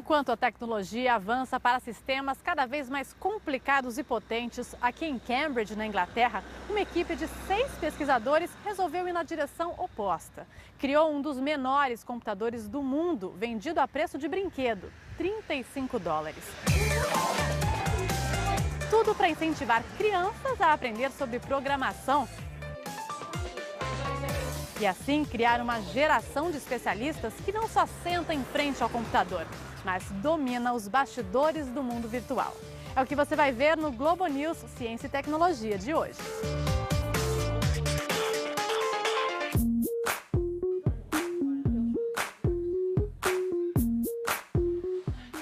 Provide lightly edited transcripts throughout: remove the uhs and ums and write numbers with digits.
Enquanto a tecnologia avança para sistemas cada vez mais complicados e potentes, aqui em Cambridge, na Inglaterra, uma equipe de 6 pesquisadores resolveu ir na direção oposta. Criou um dos menores computadores do mundo, vendido a preço de brinquedo, $35. Tudo para incentivar crianças a aprender sobre programação e assim criar uma geração de especialistas que não só senta em frente ao computador, mas domina os bastidores do mundo virtual. É o que você vai ver no GloboNews Ciência e Tecnologia de hoje.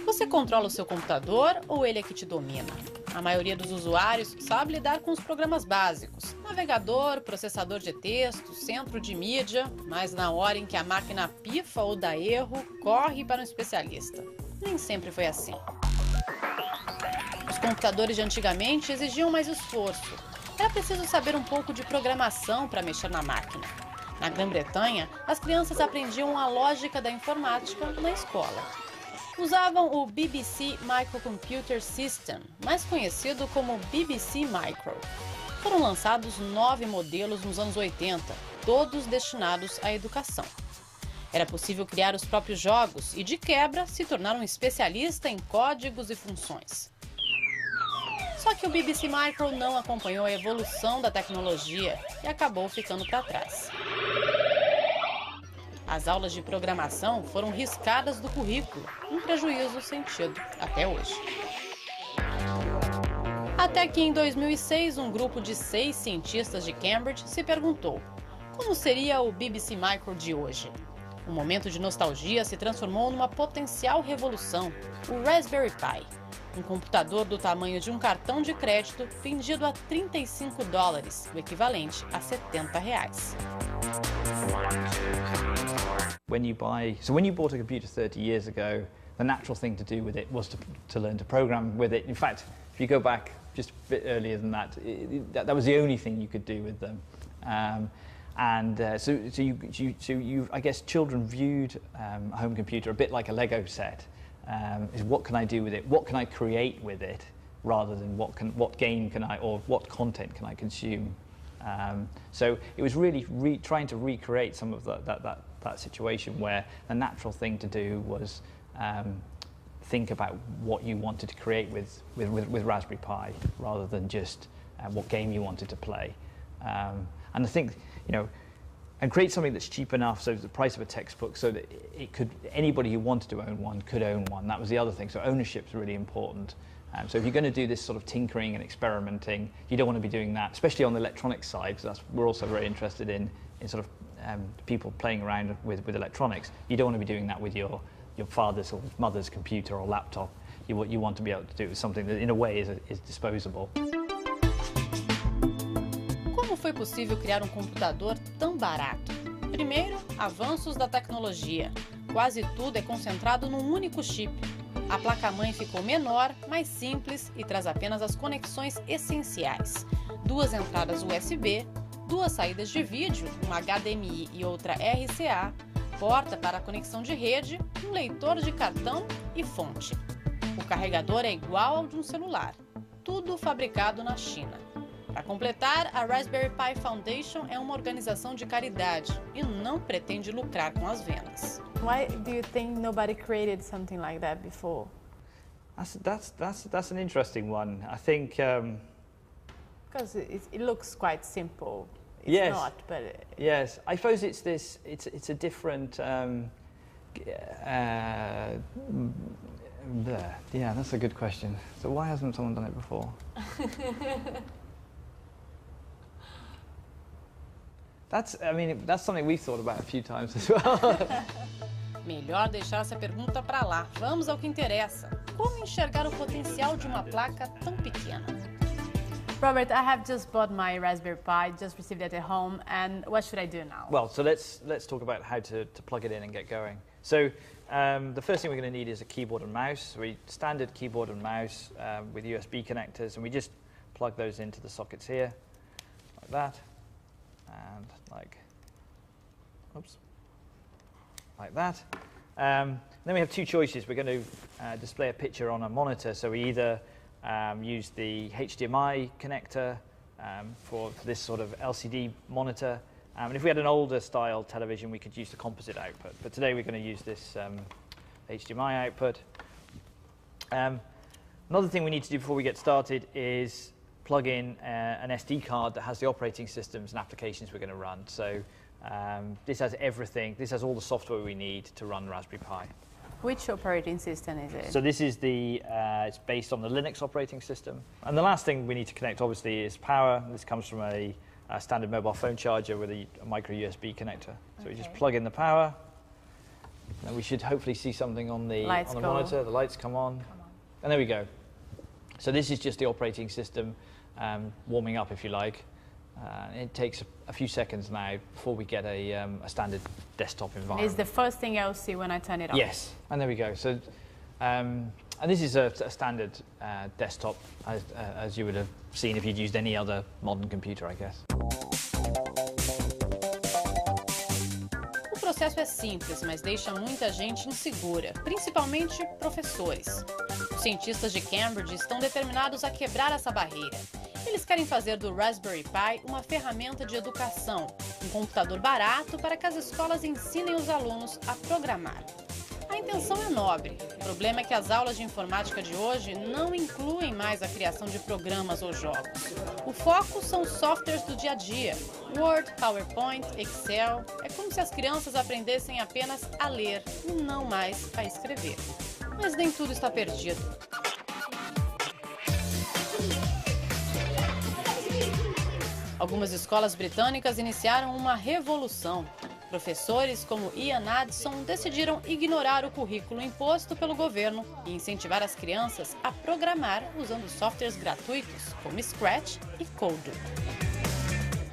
Você controla o seu computador ou ele é que te domina? A maioria dos usuários sabe lidar com os programas básicos, navegador, processador de texto, centro de mídia, mas na hora em que a máquina pifa ou dá erro, corre para um especialista. Nem sempre foi assim. Os computadores de antigamente exigiam mais esforço. Era preciso saber um pouco de programação para mexer na máquina. Na Grã-Bretanha, as crianças aprendiam a lógica da informática na escola. Usavam o BBC Microcomputer System, mais conhecido como BBC Micro. Foram lançados 9 modelos nos anos 80, todos destinados à educação. Era possível criar os próprios jogos e, de quebra, se tornar um especialista em códigos e funções. Só que o BBC Micro não acompanhou a evolução da tecnologia e acabou ficando para trás. As aulas de programação foram riscadas do currículo, um prejuízo sentido até hoje. Até que em 2006, um grupo de 6 cientistas de Cambridge se perguntou: como seria o BBC Micro de hoje? Um momento de nostalgia se transformou numa potencial revolução, o Raspberry Pi, um computador do tamanho de um cartão de crédito vendido a $35, o equivalente a R$70. When you bought a computer 30 years ago, the natural thing to do with it was to learn to program with it. In fact, if you go back just a bit earlier than that, that was the only thing you could do with them. I guess children viewed a home computer a bit like a Lego set. Is what can I do with it? What can I create with it? Rather than what game can I, or what content can I consume? So it was really trying to recreate some of that situation where the natural thing to do was think about what you wanted to create with Raspberry Pi, rather than just what game you wanted to play. And I think, and create something that's cheap enough, so the price of a textbook, so that anybody who wanted to own one could own one. That was the other thing. So ownership's really important. So if you're going to do this sort of tinkering and experimenting, you don't want to be doing that, especially on the electronics side, because we're also very interested in sort of people playing around with electronics. You don't want to be doing that with your father's or mother's computer or laptop. You want to be able to do something that in a way is disposable. Como foi possível criar um computador tão barato? Primeiro, avanços da tecnologia. Quase tudo é concentrado num único chip. A placa-mãe ficou menor, mais simples e traz apenas as conexões essenciais. 2 entradas USB, 2 saídas de vídeo, uma HDMI e outra RCA, porta para a conexão de rede, um leitor de cartão e fonte. O carregador é igual ao de um celular, tudo fabricado na China. Para completar, a Raspberry Pi Foundation é uma organização de caridade e não pretende lucrar com as vendas. Why do you think nobody created something like that before? That's an interesting one. I think Because it looks quite simple. It's yes, not, but yes. I suppose it's a different. Yeah, that's a good question. So why hasn't someone done it before? That's something we've thought about a few times as well. Melhor deixar essa pergunta para lá. Vamos ao que interessa. Como enxergar o potencial de uma placa tão pequena? Robert, I have just bought my Raspberry Pi, just received it at home, and what should I do now? Well, so let's talk about how to plug it in and get going. So the first thing we're going to need is a keyboard and mouse. So standard keyboard and mouse with USB connectors, and we just plug those into the sockets here, like that, and like that. Then we have two choices. We're going to display a picture on a monitor, so we either use the HDMI connector for this sort of LCD monitor, and if we had an older style television we could use the composite output, but today we're going to use this HDMI output. Another thing we need to do before we get started is plug in an SD card that has the operating systems and applications we're going to run. So this has everything. This has all the software we need to run Raspberry Pi. Which operating system is it? So this is it's based on the Linux operating system. And the last thing we need to connect, obviously, is power. This comes from a standard mobile phone charger with a micro USB connector. So we just plug in the power, and we should hopefully see something on the monitor. The lights come on, and there we go. So this is just the operating system warming up, if you like. It takes a few seconds now before we get a standard desktop environment. It's the first thing I'll see when I turn it on. Yes, and there we go. So, and this is a standard desktop, as you would have seen if you'd used any other modern computer, I guess. O processo é simples, mas deixa muita gente insegura, principalmente professores. Os cientistas de Cambridge estão determinados a quebrar essa barreira. Eles querem fazer do Raspberry Pi uma ferramenta de educação, um computador barato para que as escolas ensinem os alunos a programar. A intenção é nobre. O problema é que as aulas de informática de hoje não incluem mais a criação de programas ou jogos. O foco são os softwares do dia a dia. Word, PowerPoint, Excel. É como se as crianças aprendessem apenas a ler e não mais a escrever. Mas nem tudo está perdido. Algumas escolas britânicas iniciaram uma revolução. Professores como Ian Addison decidiram ignorar o currículo imposto pelo governo e incentivar as crianças a programar usando softwares gratuitos como Scratch e Code.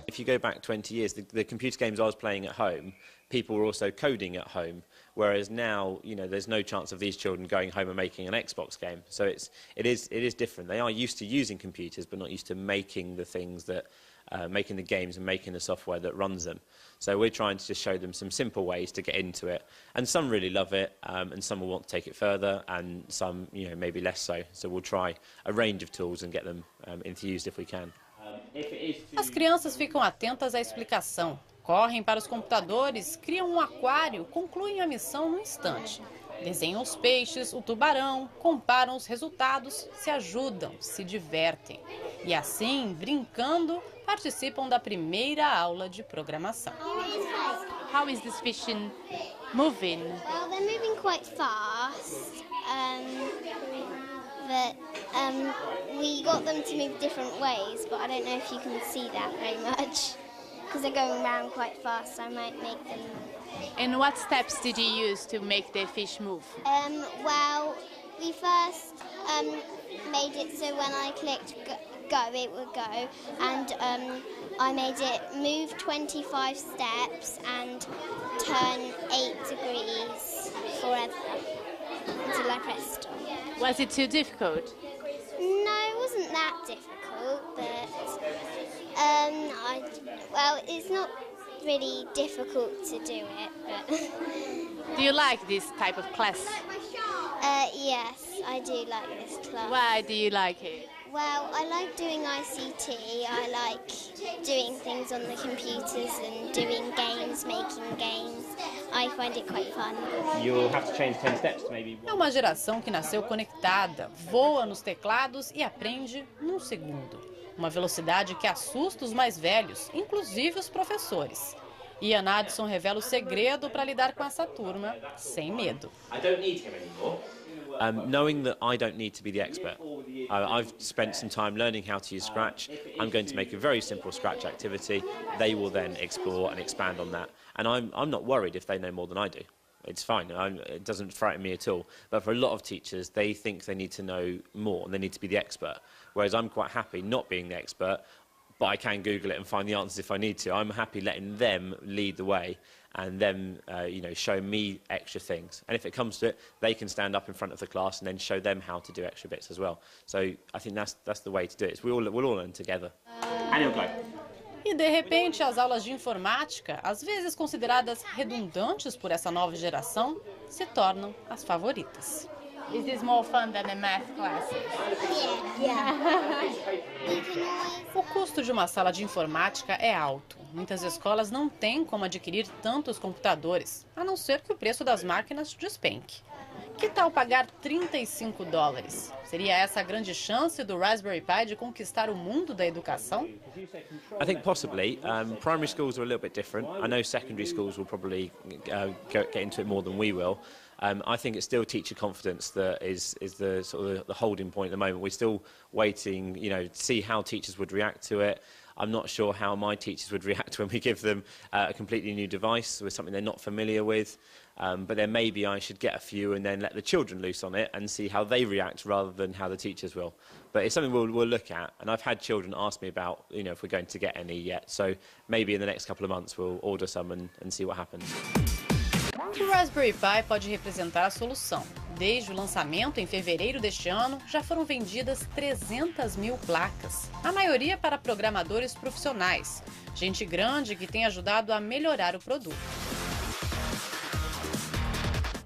If you go back 20 years, the computer games I was playing at home, people were also coding at home, whereas now, you know, there's no chance of these children going home and making an Xbox game. So it is different. They are used to using computers, but not used to making the things that making the games and making the software that runs them. So we're trying to just show them some simple ways to get into it, and some really love it, and some will want to take it further, and some, you know, maybe less so. So we'll try a range of tools and get them enthused if we can. As crianças ficam atentas à explicação, correm para os computadores, criam um aquário, concluem a missão no instante. Desenham os peixes, o tubarão, comparam os resultados, se ajudam, se divertem. E assim, brincando, participam da primeira aula de programação. How is this fish moving? Well, they're moving quite fast, but we got them to move different ways, but I don't know if you can see that very much, because they're going around quite fast, so I might make them. And what steps did you use to make the fish move? Well, we first made it so when I clicked go, it would go, and I made it move 25 steps and turn 8 degrees forever until I pressed stop. Was it too difficult? No, it wasn't that difficult, but well, it's not really difficult to do it, but Do you like this type of class? yes, I do like this class. Why do you like it? Well, I like doing ICT, I like doing things on the computers and doing games, making games. I find it quite fun. You'll have to change 10 steps maybe. É uma geração que nasceu conectada, voa nos teclados e aprende num segundo. Uma velocidade que assusta os mais velhos, inclusive os professores. Ian Addison revela o segredo para lidar com essa turma sem medo. I don't need him anymore. Knowing that I don't need to be the expert. I've spent some time learning how to use Scratch. I'm going to make a very simple Scratch activity. They will then explore and expand on that. And I'm not worried if they know more than I do. It's fine. It doesn't frighten me at all. But for a lot of teachers, they think they need to know more and they need to be the expert. Whereas I'm quite happy not being the expert, but I can Google it and find the answers if I need to. I'm happy letting them lead the way and them, show me extra things. And if it comes to it, they can stand up in front of the class and then show them how to do extra bits as well. So I think that's the way to do it. We'll all learn together. And it'll go. E, de repente, as aulas de informática, às vezes consideradas redundantes por essa nova geração, se tornam as favoritas. Is this more fun than the math classes? O custo de uma sala de informática é alto. Muitas escolas não têm como adquirir tantos computadores, a não ser que o preço das máquinas despenque. Que tal pagar $35? Seria essa a grande chance do Raspberry Pi de conquistar o mundo da educação? I think possibly. Primary schools are a little bit different. I know secondary schools will probably get into it more than we will. I think it's still teacher confidence that is the sort of the holding point at the moment. We're still waiting, to see how teachers would react to it. I'm not sure how my teachers would react when we give them a completely new device with something they're not familiar with. But then maybe I should get a few and then let the children loose on it and see how they react rather than how the teachers will. But it's something we'll look at. And I've had children ask me about, if we're going to get any yet. So maybe in the next couple of months we'll order some and see what happens. O Raspberry Pi pode representar a solução. Desde o lançamento em fevereiro deste ano, já foram vendidas 300 mil placas, a maioria para programadores profissionais, gente grande que tem ajudado a melhorar o produto.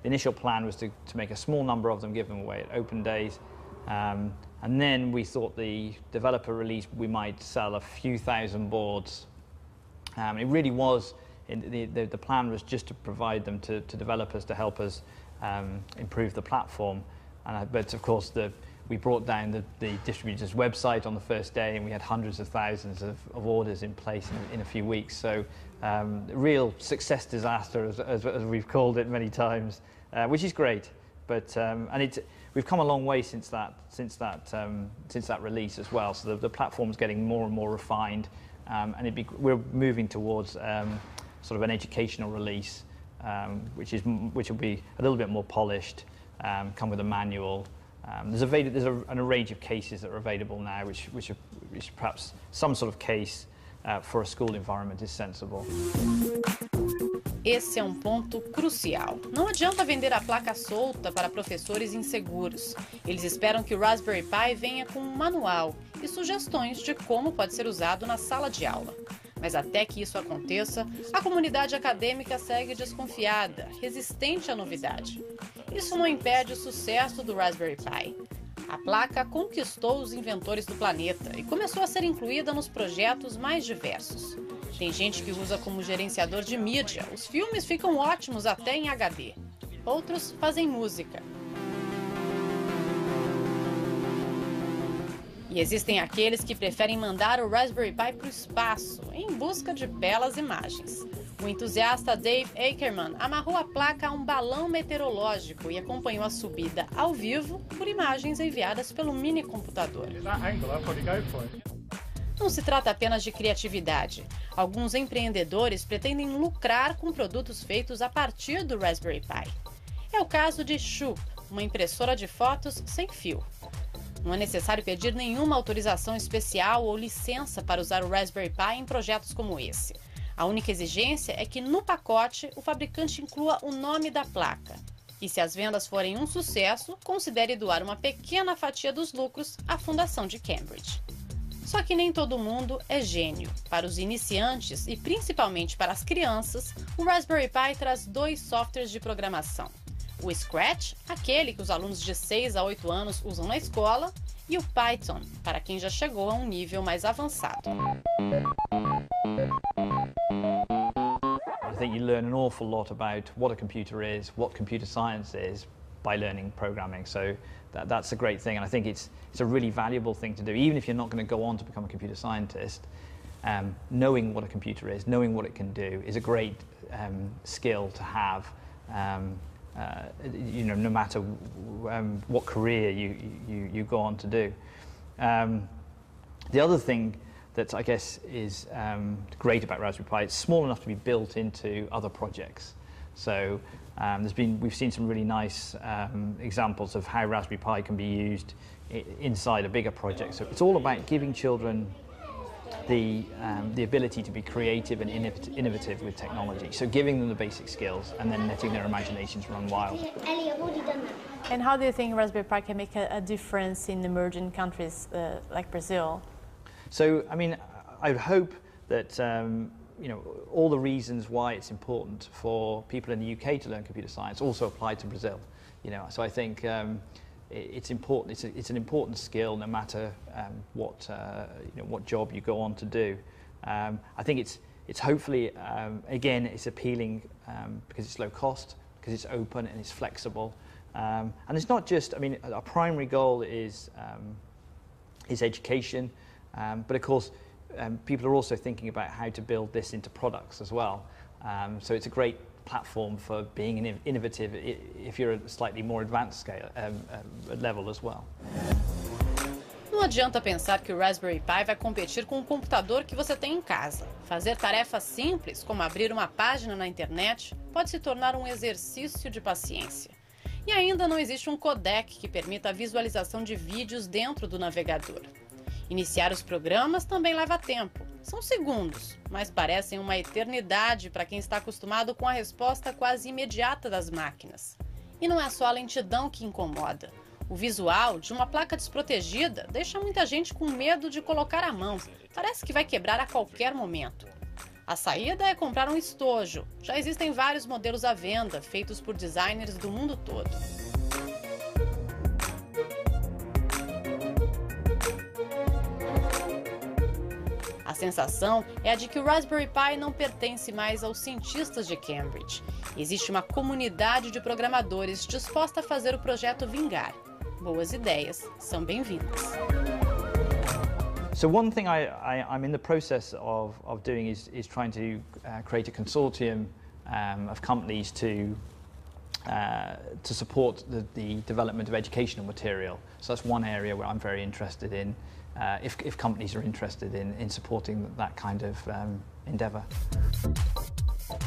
The initial plan was to make a small number of them, give them away at open days, and then we thought the developer release we might sell a few thousand boards. It really was. The plan was just to provide them to developers to help us improve the platform. But of course, we brought down the distributor's website on the first day, and we had hundreds of thousands of orders in place in a few weeks. So, real success disaster, as we've called it many times, which is great. But we've come a long way since that release as well. So the platform's getting more and more refined, and we're moving towards sort of an educational release, which will be a little bit more polished, come with a manual. There's a range of cases that are available now, which perhaps some sort of case for a school environment is sensible. Esse é um ponto crucial. Não adianta vender a placa solta para professores inseguros. Eles esperam que o Raspberry Pi venha com um manual e sugestões de como pode ser usado na sala de aula. Mas até que isso aconteça, a comunidade acadêmica segue desconfiada, resistente à novidade. Isso não impede o sucesso do Raspberry Pi. A placa conquistou os inventores do planeta e começou a ser incluída nos projetos mais diversos. Tem gente que usa como gerenciador de mídia, os filmes ficam ótimos até em HD. Outros fazem música. E existem aqueles que preferem mandar o Raspberry Pi para o espaço, em busca de belas imagens. O entusiasta Dave Ackerman amarrou a placa a um balão meteorológico e acompanhou a subida ao vivo por imagens enviadas pelo minicomputador. Não se trata apenas de criatividade. Alguns empreendedores pretendem lucrar com produtos feitos a partir do Raspberry Pi. É o caso de Shu, uma impressora de fotos sem fio. Não é necessário pedir nenhuma autorização especial ou licença para usar o Raspberry Pi em projetos como esse. A única exigência é que no pacote o fabricante inclua o nome da placa. E se as vendas forem um sucesso, considere doar uma pequena fatia dos lucros à Fundação de Cambridge. Só que nem todo mundo é gênio. Para os iniciantes e principalmente para as crianças, o Raspberry Pi traz 2 softwares de programação. O Scratch, aquele que os alunos de 6 a 8 anos usam na escola, e o Python, para quem já chegou a um nível mais avançado. I think you learn an awful lot about what a computer is, what computer science is, by learning programming. So that's a great thing, and I think it's a really valuable thing to do, even if you're not going to go on to become a computer scientist. Knowing what a computer is, knowing what it can do, is a great skill to have. No matter what career you go on to do. The other thing that I guess is great about Raspberry Pi, it's small enough to be built into other projects. So we've seen some really nice examples of how Raspberry Pi can be used inside a bigger project. So it's all about giving children the ability to be creative and innovative with technology. So giving them the basic skills and then letting their imaginations run wild. And how do you think Raspberry Pi can make a difference in emerging countries like Brazil? So, I mean, I would hope that you know, all the reasons why it's important for people in the UK to learn computer science also apply to Brazil. You know, so I think it's important. It's an important skill, no matter what you know, what job you go on to do. I think it's hopefully again it's appealing because it's low cost, because it's open and it's flexible, and it's not just. I mean, our primary goal is education, but of course. People are also thinking about how to build this into products as well. So it's a great platform for being innovative if you're at a slightly more advanced scale, level as well. Não adianta pensar que o Raspberry Pi vai competir com um computador que você tem em casa. Fazer tarefas simples, como abrir uma página na internet, pode se tornar um exercício de paciência. E ainda não existe um codec que permita a visualização de vídeos dentro do navegador. Iniciar os programas também leva tempo. São segundos, mas parecem uma eternidade para quem está acostumado com a resposta quase imediata das máquinas. E não é só a lentidão que incomoda. O visual de uma placa desprotegida deixa muita gente com medo de colocar a mão. Parece que vai quebrar a qualquer momento. A saída é comprar um estojo. Já existem vários modelos à venda, feitos por designers do mundo todo. A sensação é a de que o Raspberry Pi não pertence mais aos cientistas de Cambridge. Existe uma comunidade de programadores disposta a fazer o projeto vingar. Boas ideias são bem-vindas. So one thing I'm in the process of doing is trying to create a consortium of companies to support the development of educational material. So that's one area where I'm very interested in. If companies are interested in supporting that kind of endeavor.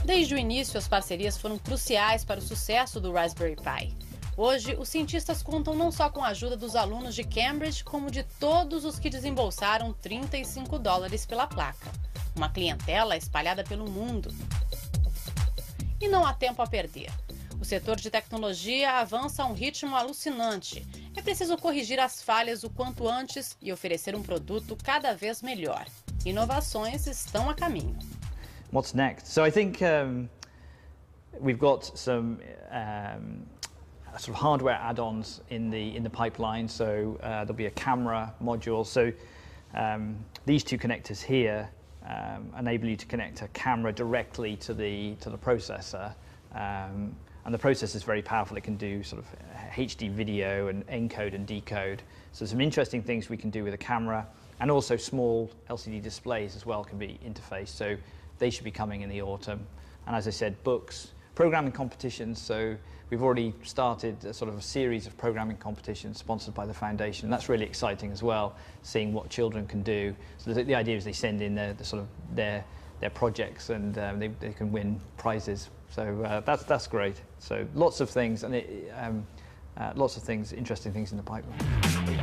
Desde o início, as parcerias foram cruciais para o sucesso do Raspberry Pi. Hoje, os cientistas contam não só com a ajuda dos alunos de Cambridge, como de todos os que desembolsaram $35 pela placa. Uma clientela espalhada pelo mundo. E não há tempo a perder. O setor de tecnologia avança a um ritmo alucinante. É preciso corrigir as falhas o quanto antes e oferecer um produto cada vez melhor. Inovações estão a caminho. What's next? So I think we've got some sort of hardware add-ons in the pipeline. So there'll be a camera module. So these two connectors here enable you to connect a camera directly to the processor. And the processor is very powerful. It can do sort of HD video and encode and decode. So some interesting things we can do with a camera, and also small LCD displays as well can be interfaced. So they should be coming in the autumn. And as I said, books, programming competitions. So we've already started a sort of a series of programming competitions sponsored by the foundation. And that's really exciting as well, seeing what children can do. So the idea is they send in their projects and they can win prizes. So that's great. So lots of things, and lots of things, interesting things in the pipeline.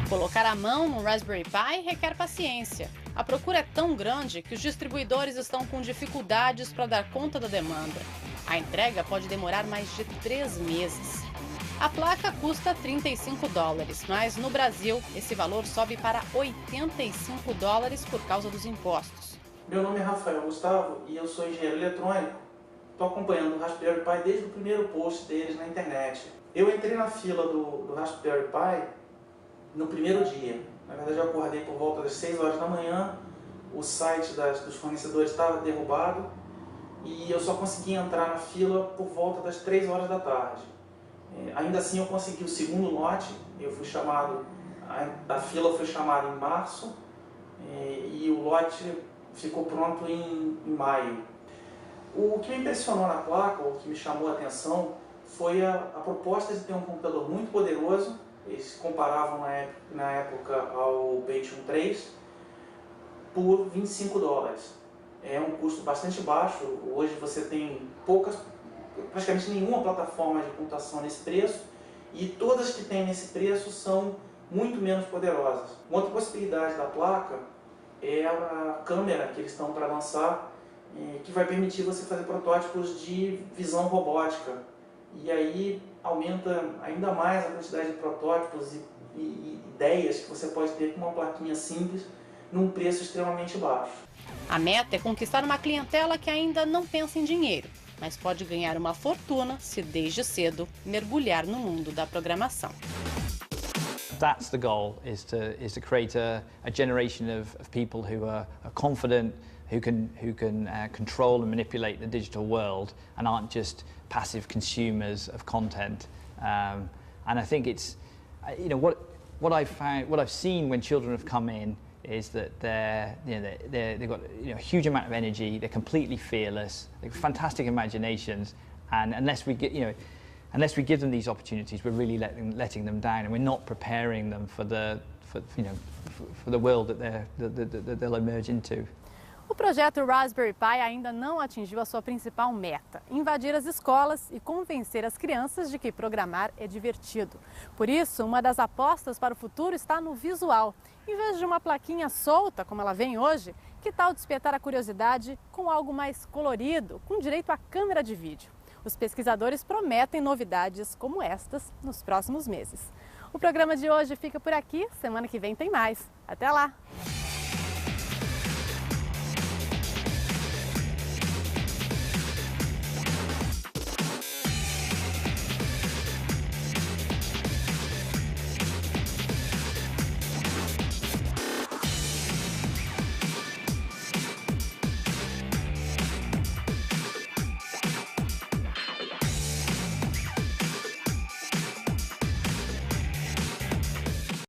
Colocar a mão no Raspberry Pi requer paciência. A procura é tão grande que os distribuidores estão com dificuldades para dar conta da demanda. A entrega pode demorar mais de 3 meses. A placa custa $35, mas no Brasil esse valor sobe para $85 por causa dos impostos. Meu nome é Rafael Gustavo e eu sou engenheiro eletrônico. Estou acompanhando o Raspberry Pi desde o primeiro post deles na internet. Eu entrei na fila do Raspberry Pi no primeiro dia. Na verdade, eu acordei por volta das 6 horas da manhã, o site dos fornecedores estava derrubado e eu só consegui entrar na fila por volta das 3 horas da tarde. Ainda assim, eu consegui o segundo lote. Eu fui chamado, a fila foi chamada em março e o lote ficou pronto em maio. O que me impressionou na placa, o que me chamou a atenção, foi a proposta de ter um computador muito poderoso. Eles comparavam na época ao Pentium 3 por $25. É um custo bastante baixo. Hoje você tem praticamente nenhuma plataforma de computação nesse preço, e todas que tem nesse preço são muito menos poderosas. Uma outra possibilidade da placa é a câmera que eles estão para lançar, que vai permitir você fazer protótipos de visão robótica. E aí aumenta ainda mais a quantidade de protótipos e ideias que você pode ter com uma plaquinha simples num preço extremamente baixo. A meta é conquistar uma clientela que ainda não pensa em dinheiro, mas pode ganhar uma fortuna se desde cedo mergulhar no mundo da programação. That's the goal, is to create a generation of people who are confident, who can control and manipulate the digital world and aren't just passive consumers of content. And I think it's, you know, what I've seen when children have come in is that they've got, you know, a huge amount of energy. They're completely fearless. They've fantastic imaginations, and unless we give them these opportunities, we're really letting them down, and we're not preparing them for the world that they'll emerge into. O projeto Raspberry Pi ainda não atingiu a sua principal meta, invadir as escolas e convencer as crianças de que programar é divertido. Por isso, uma das apostas para o futuro está no visual. Em vez de uma plaquinha solta, como ela vem hoje, que tal despertar a curiosidade com algo mais colorido, com direito à câmera de vídeo? Os pesquisadores prometem novidades como estas nos próximos meses. O programa de hoje fica por aqui, semana que vem tem mais. Até lá!